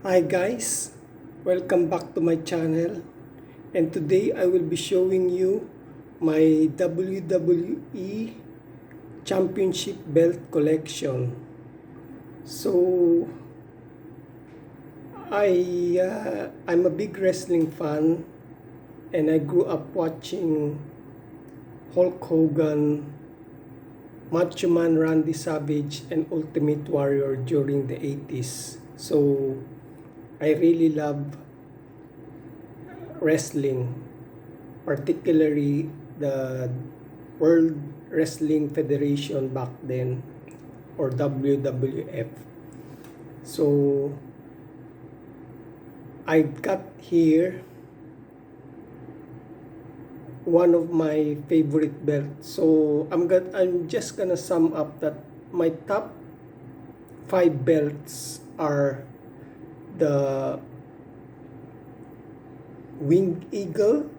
Hi guys, welcome back to my channel, and today I will be showing you my WWE Championship belt collection. So I'm a big wrestling fan, and I grew up watching Hulk Hogan, Macho Man Randy Savage, and Ultimate Warrior during the 80s. So I really love wrestling, particularly the World Wrestling Federation back then, or WWF. So I got here one of my favorite belts. So I'm just gonna sum up that my top 5 belts are the Winged Eagle,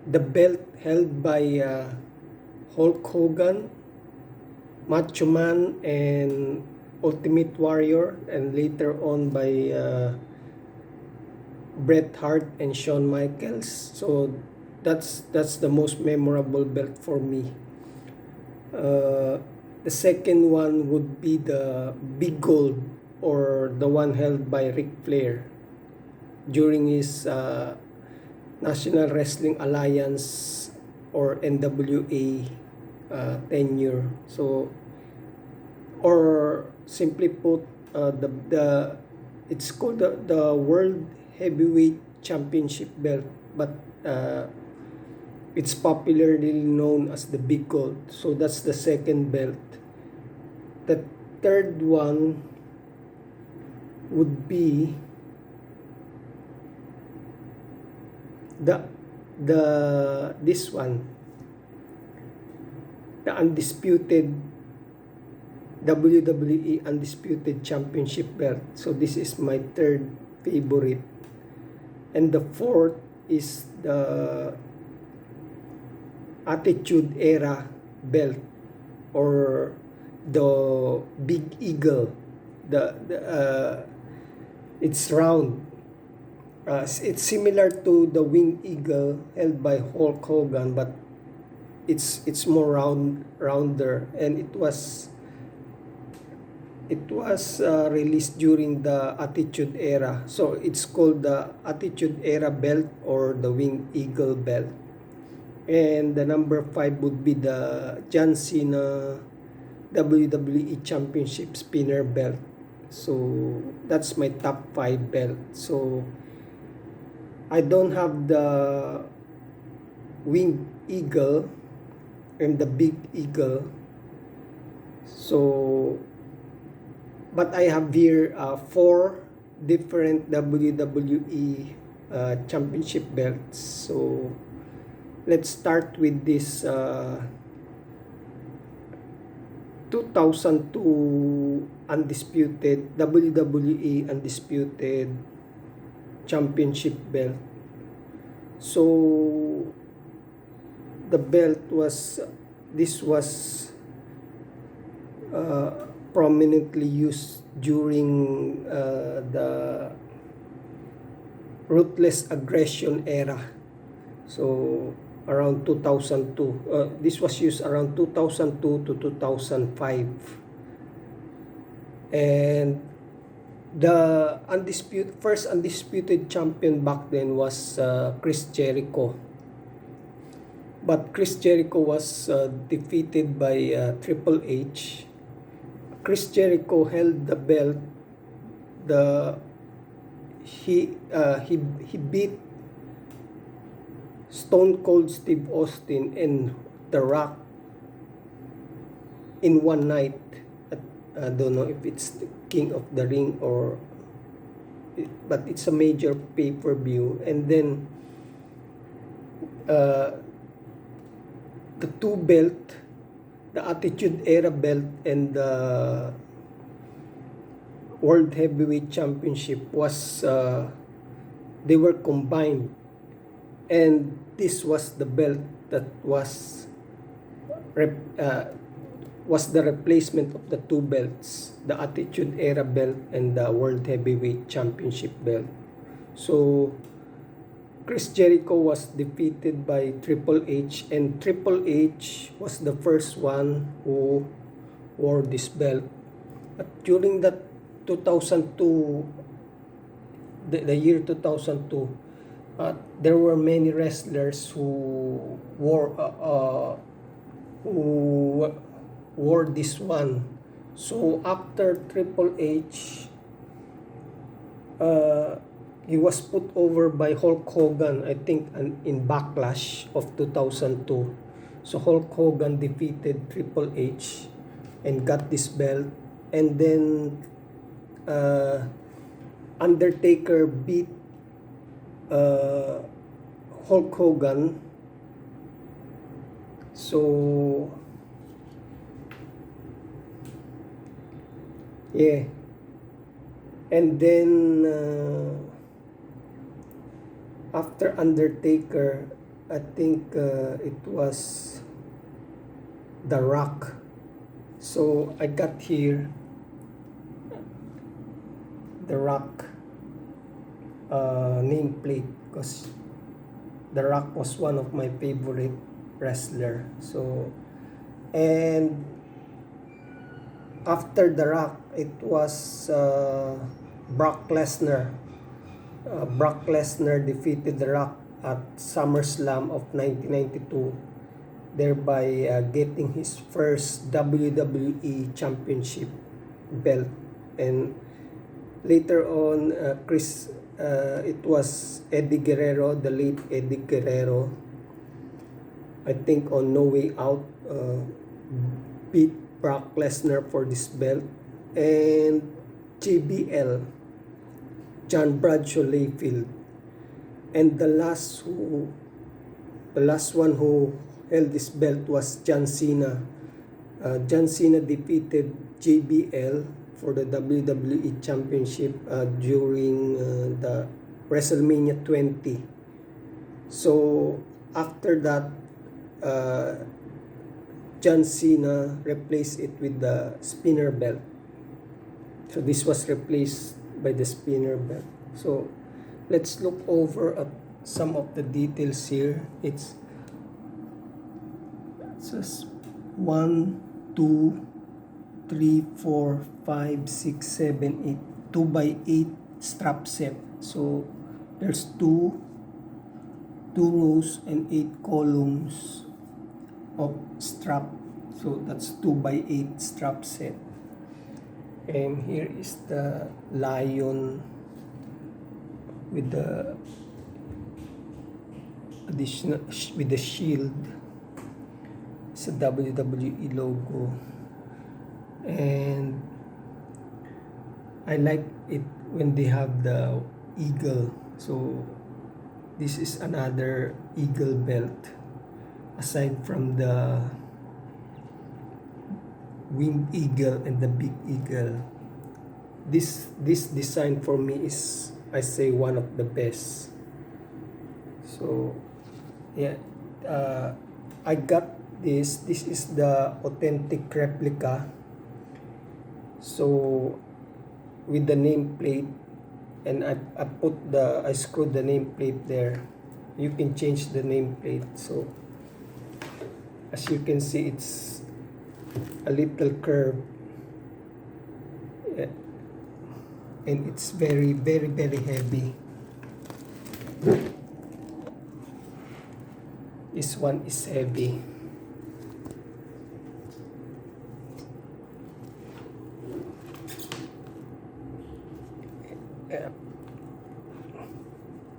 the belt held by Hulk Hogan, Macho Man, and Ultimate Warrior, and later on by Bret Hart and Shawn Michaels. So that's the most memorable belt for me. The second one would be the Big Gold, or the one held by Ric Flair during his National Wrestling Alliance, or NWA tenure. So, or simply put, it's called the World Heavyweight Championship belt, but it's popularly known as the Big Gold. So that's the second belt. The third one would be this one, the undisputed WWE Undisputed Championship belt. So this is my third favorite. And the fourth is the Attitude Era belt, or the Big Eagle. It's round. It's similar to the Winged Eagle held by Hulk Hogan, but it's more rounder, and it was released during the Attitude Era. So it's called the Attitude Era belt, or the Winged Eagle belt. And the number 5 would be the John Cena WWE Championship spinner belt. So that's my top 5 belt. So I don't have the Winged Eagle and the Big Eagle. So, but I have here 4 different WWE championship belts. So let's start with this 2002 undisputed WWE Undisputed Championship belt. So the belt was prominently used during the Ruthless Aggression era. So around 2002. This was used around 2002 to 2005. And the first undisputed champion back then was Chris Jericho. But Chris Jericho was defeated by Triple H. Chris Jericho held the belt. He beat Stone Cold Steve Austin and The Rock in one night. I don't know if it's the King of the Ring, but it's a major pay-per-view. And then the two belt, the Attitude Era belt and the World Heavyweight Championship, they were combined, and this was the belt that was was the replacement of the two belts, the Attitude Era belt and the World Heavyweight Championship belt. So Chris Jericho was defeated by Triple H, and Triple H was the first one who wore this belt. But during that 2002, the year 2002, there were many wrestlers who wore this one. So after Triple H, he was put over by Hulk Hogan, I think, in Backlash of 2002. So Hulk Hogan defeated Triple H and got this belt. And then Undertaker beat Hulk Hogan. So yeah, and then after Undertaker, I think it was The Rock. So I got here The Rock nameplate, because The Rock was one of my favorite wrestler. So, and after The Rock, it was Brock Lesnar. Brock Lesnar defeated The Rock at SummerSlam of 1992, thereby getting his first WWE Championship belt. And later on, it was Eddie Guerrero, the late Eddie Guerrero, I think on No Way Out, beat Brock Lesnar for this belt. And JBL, John Bradshaw Layfield, and the last one who held this belt was John Cena. John Cena defeated JBL for the WWE Championship during the WrestleMania 20. So after that, John Cena replaced it with the spinner belt. So this was replaced by the spinner belt. So let's look over at some of the details here. It says 1, 2, 3, 4, 5, 6, 7, 8, 2x8 strap set. So there's two rows and 8 columns of strap. So that's 2x8 strap set. And here is the lion with the additional with the shield. It's a WWE logo, and I like it when they have the eagle. So this is another eagle belt aside from the winged eagle and the big eagle. This design for me is, I say, one of the best. So yeah, I got this. This is the authentic replica. So with the nameplate, and I screwed the nameplate there. You can change the nameplate. So as you can see, it's a little curve, and it's very, very, very heavy. This one is heavy.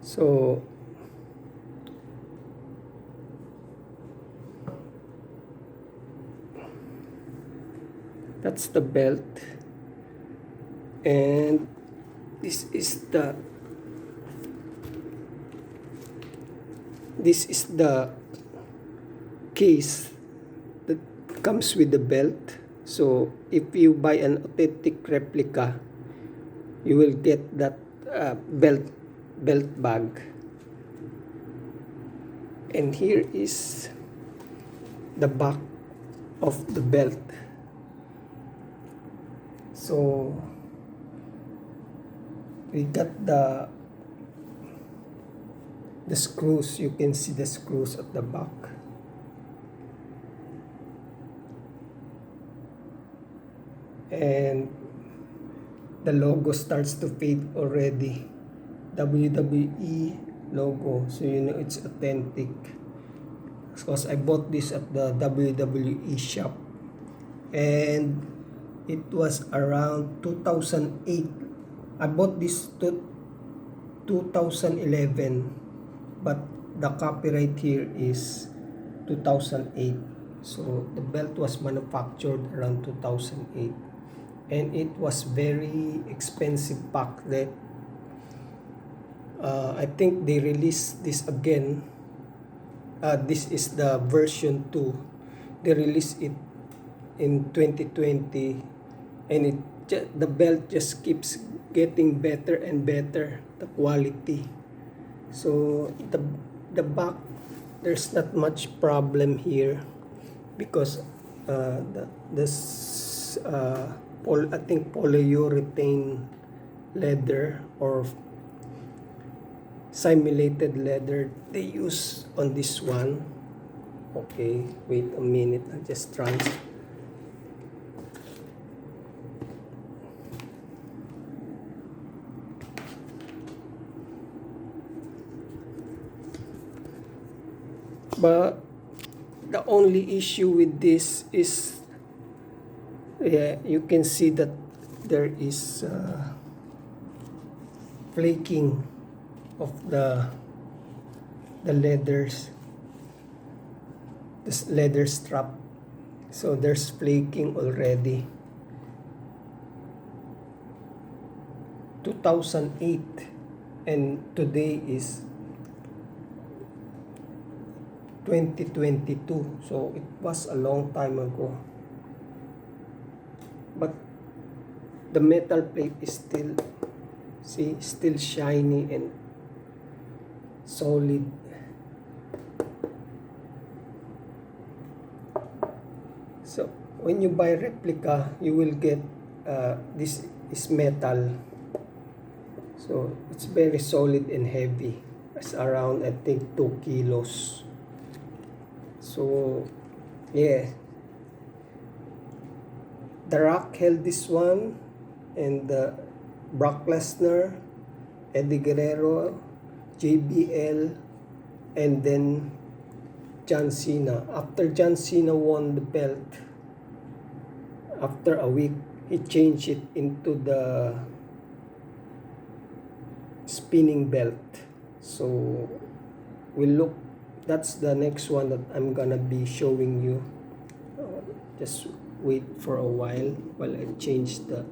So that's the belt, and this is the case that comes with the belt. So if you buy an authentic replica, you will get that belt bag. And here is the back of the belt. So we got the screws. You can see the screws at the back. And the logo starts to fade already. WWE logo, so you know it's authentic, because I bought this at the WWE shop, and it was around 2008. I bought this to 2011, but the copyright here is 2008. So the belt was manufactured around 2008, and it was very expensive back then. I think they released this again. This is the version 2. They released it in 2020, and the belt just keeps getting better and better, the quality. So the back, there's not much problem here, because I think polyurethane leather or simulated leather they use on this one. Okay, wait a minute, I'll just transfer. But the only issue with this is, you can see that there is flaking of the leathers, this leather strap. So there's flaking already. 2008, and today is 2022, so it was a long time ago. But the metal plate is still, see, still shiny and solid. So when you buy replica, you will get this is metal, so it's very solid and heavy. It's around, I think, 2 kilos. So yeah, The Rock held this one, and Brock Lesnar, Eddie Guerrero, JBL, and then John Cena. After John Cena won the belt, after a week, he changed it into the spinning belt. So we'll look, that's the next one that I'm gonna be showing you. Just wait for a while I change the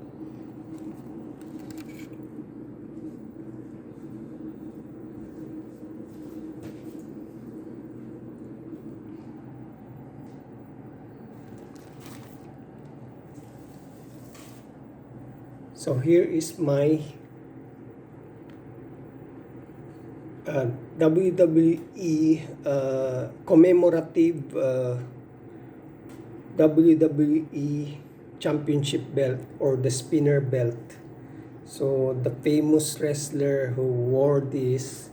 So here is my WWE commemorative WWE Championship belt, or the spinner belt. So the famous wrestler who wore this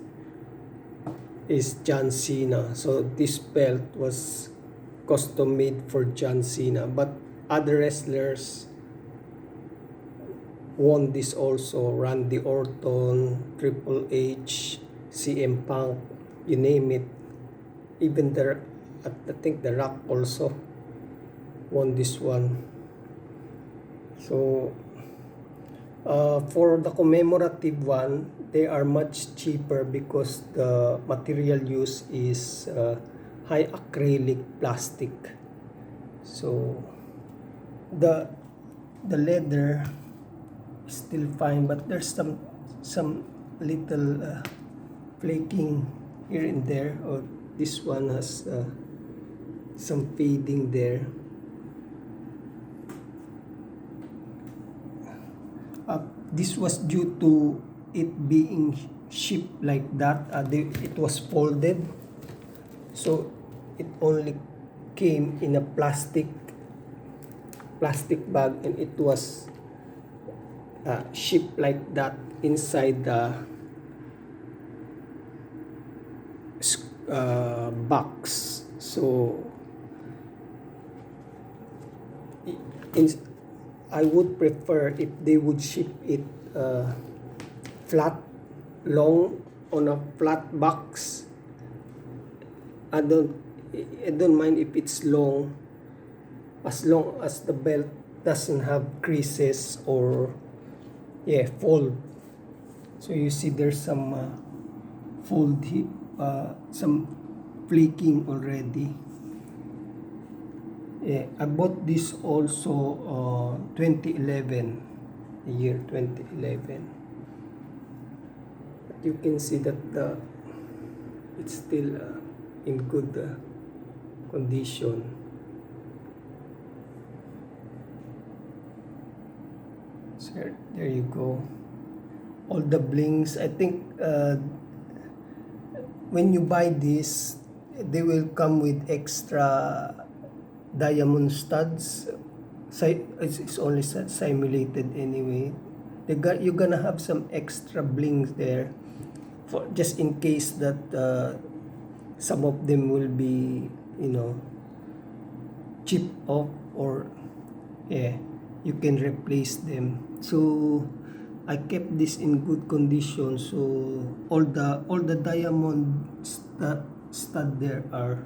is John Cena. So this belt was custom made for John Cena, but other wrestlers won this also. Randy Orton, Triple H, CM Punk, you name it. Even I think The Rock also won this one. So for the commemorative one, they are much cheaper because the material used is high acrylic plastic. So the leather is still fine, but there's some little flaking here and there. Or this one has some fading there. This was due to it being shipped like that. It was folded, so it only came in a plastic bag, and it was ship like that inside the box. So I would prefer if they would ship it flat, long, on a flat box. I don't mind if it's long, as long as the belt doesn't have creases or fold. So you see there's some fold here, some flaking already. I bought this also 2011, the year 2011. But you can see that it's still in good condition. So there you go. All the blings. I think when you buy this, they will come with extra diamond studs. It's only simulated anyway. You're gonna have some extra blings there, for just in case that some of them will be, chipped off, or you can replace them. So I kept this in good condition, so all the diamond stud there are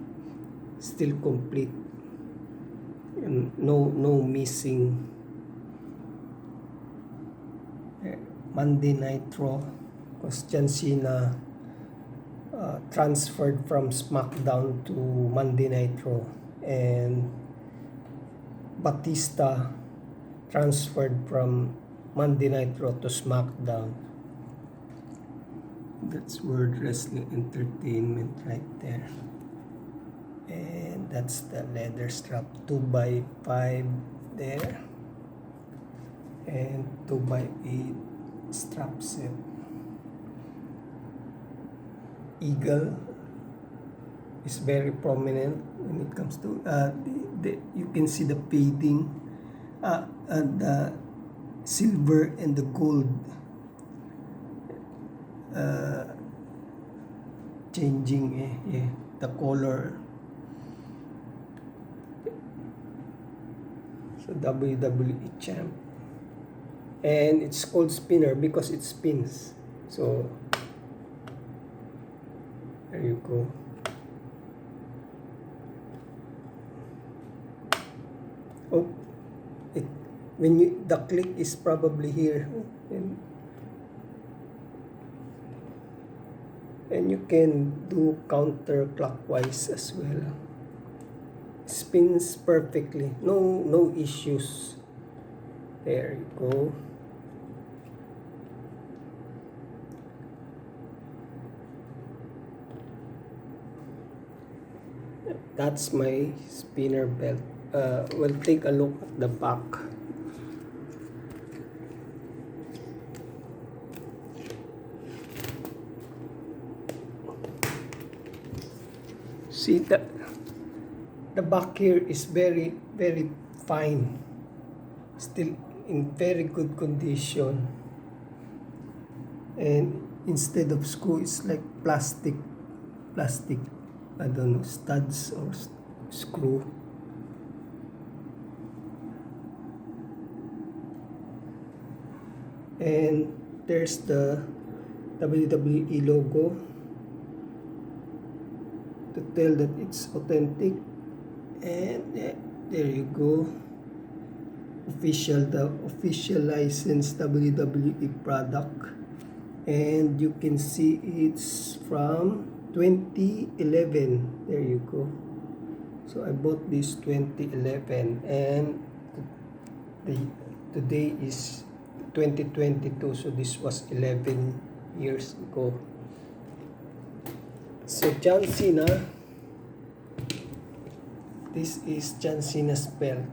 still complete, and no missing. Monday Nitro, because John Cena transferred from SmackDown to Monday Nitro, and Batista transferred from Monday Nitro to SmackDown. That's World Wresting Entertainment right there. And that's the leather strap, 2x5 there, and 2x8 strap set. Eagle is very prominent when it comes to you can see the fading, and the silver and the gold changing the color. So WWE Champ, and it's called spinner because it spins. So there you go. Oh, the click is probably here, and you can do counterclockwise as well. Spins perfectly, no issues. There you go. That's my spinner belt. We'll take a look at the back. See, the back here is very, very fine, still in very good condition, and instead of screw, it's like plastic, I don't know, studs or screw. And there's the WWE logo to tell that it's authentic. And there you go, the official licensed WWE product. And you can see it's from 2011. There you go. So I bought this 2011, and today is 2022, so this was 11 years ago. So John Cena, this is John Cena's belt.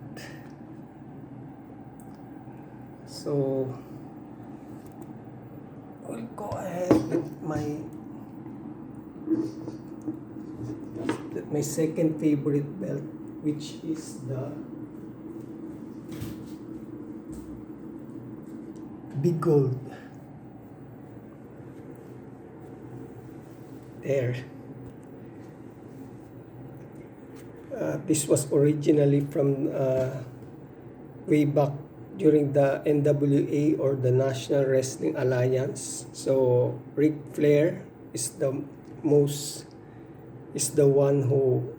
So I'll go ahead with my second favorite belt, which is the Big Gold. There. This was originally from way back during the NWA or the National Wrestling Alliance. So Ric Flair is the one who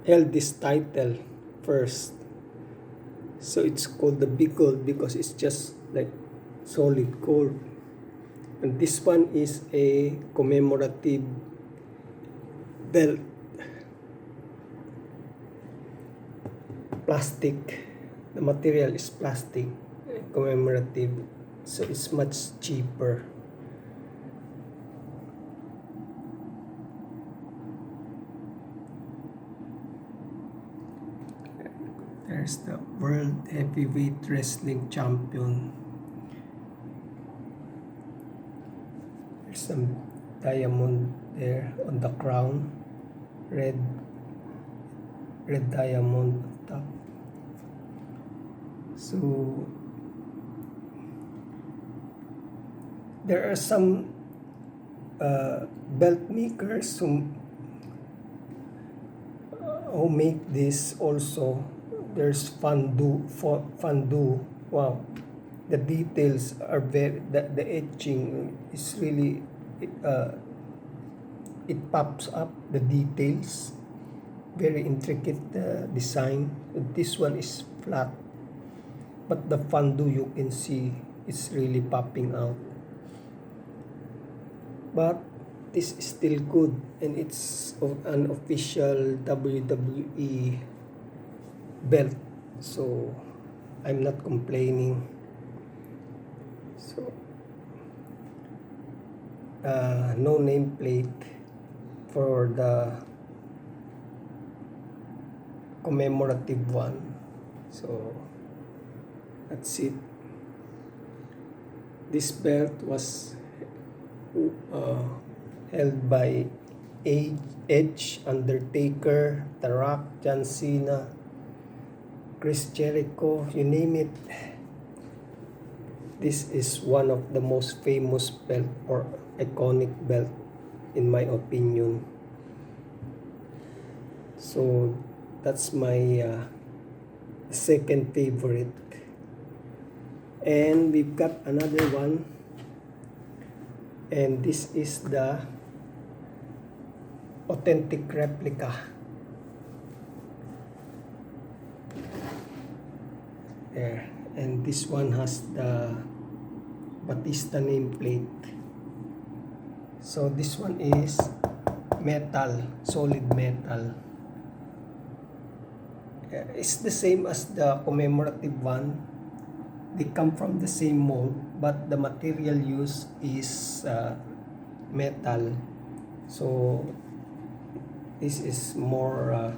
held this title first. So it's called the Big Gold because it's just like solid gold. And this one is a commemorative belt. Plastic. The material is plastic, commemorative. So it's much cheaper. There's the World Heavyweight Wrestling Champion. There's some diamond there on the crown. Red diamond on top. So there are some belt makers who make this also. There's Fandu. Wow, the details are very, the etching is really, it pops up the details, very intricate design. This one is flat, but the Fandu you can see it's really popping out. But this is still good, and it's an official WWE belt, so I'm not complaining. So no nameplate for the commemorative one, so that's it. This belt was held by Edge, Undertaker, The Rock, John Cena, Chris Jericho, you name it. This is one of the most famous belt or iconic belt in my opinion. So that's my second favorite. And we've got another one, and this is the authentic replica. There, and this one has the Batista nameplate. So this one is metal, solid metal. It's the same as the commemorative one. They come from the same mold, but the material used is metal. So this is more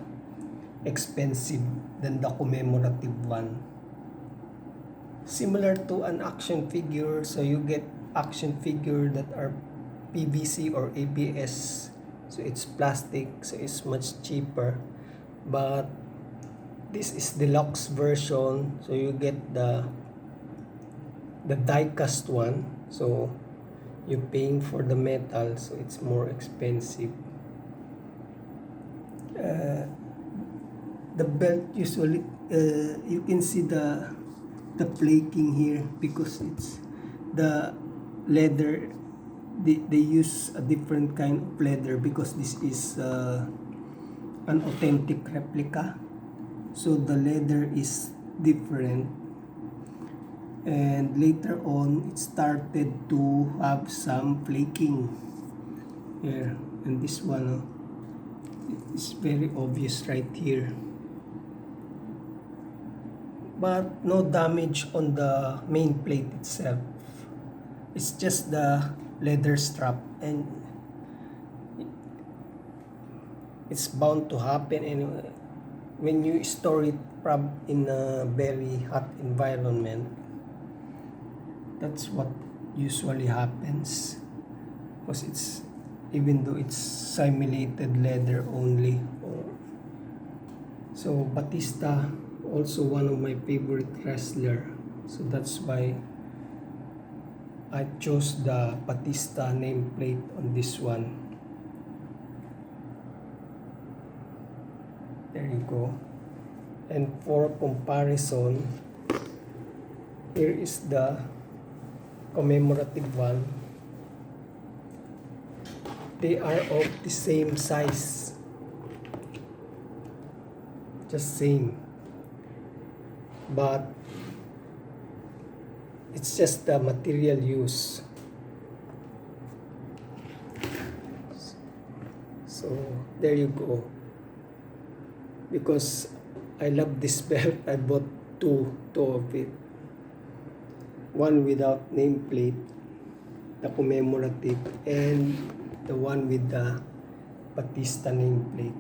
expensive than the commemorative one. Similar to an action figure, so you get action figure that are PVC or ABS, so it's plastic, so it's much cheaper. But this is deluxe version, so you get the die cast one, so you're paying for the metal, so it's more expensive. The belt usually you can see the flaking here because it's the leather. They use a different kind of leather because this is an authentic replica, so the leather is different. And later on it started to have some flaking here, and this one is very obvious right here. But no damage on the main plate itself. It's just the leather strap, and it's bound to happen anyway when you store it in a very hot environment. That's what usually happens, because it's, even though it's simulated leather only. So Batista, also one of my favorite wrestler, so that's why I chose the Batista nameplate on this one. There you go. And for comparison, here is the commemorative one. They are of the same size. Just same. But it's just the material use. So there you go. Because I love this belt, I bought two of it. One without nameplate, the commemorative, and the one with the Batista nameplate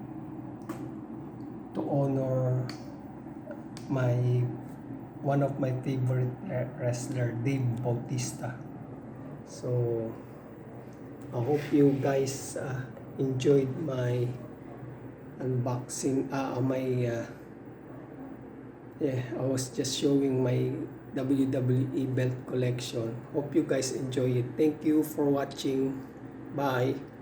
to honor one of my favorite wrestler, Dave Bautista. So I hope you guys enjoyed my unboxing. I was just showing my WWE belt collection. Hope you guys enjoy it. Thank you for watching. Bye.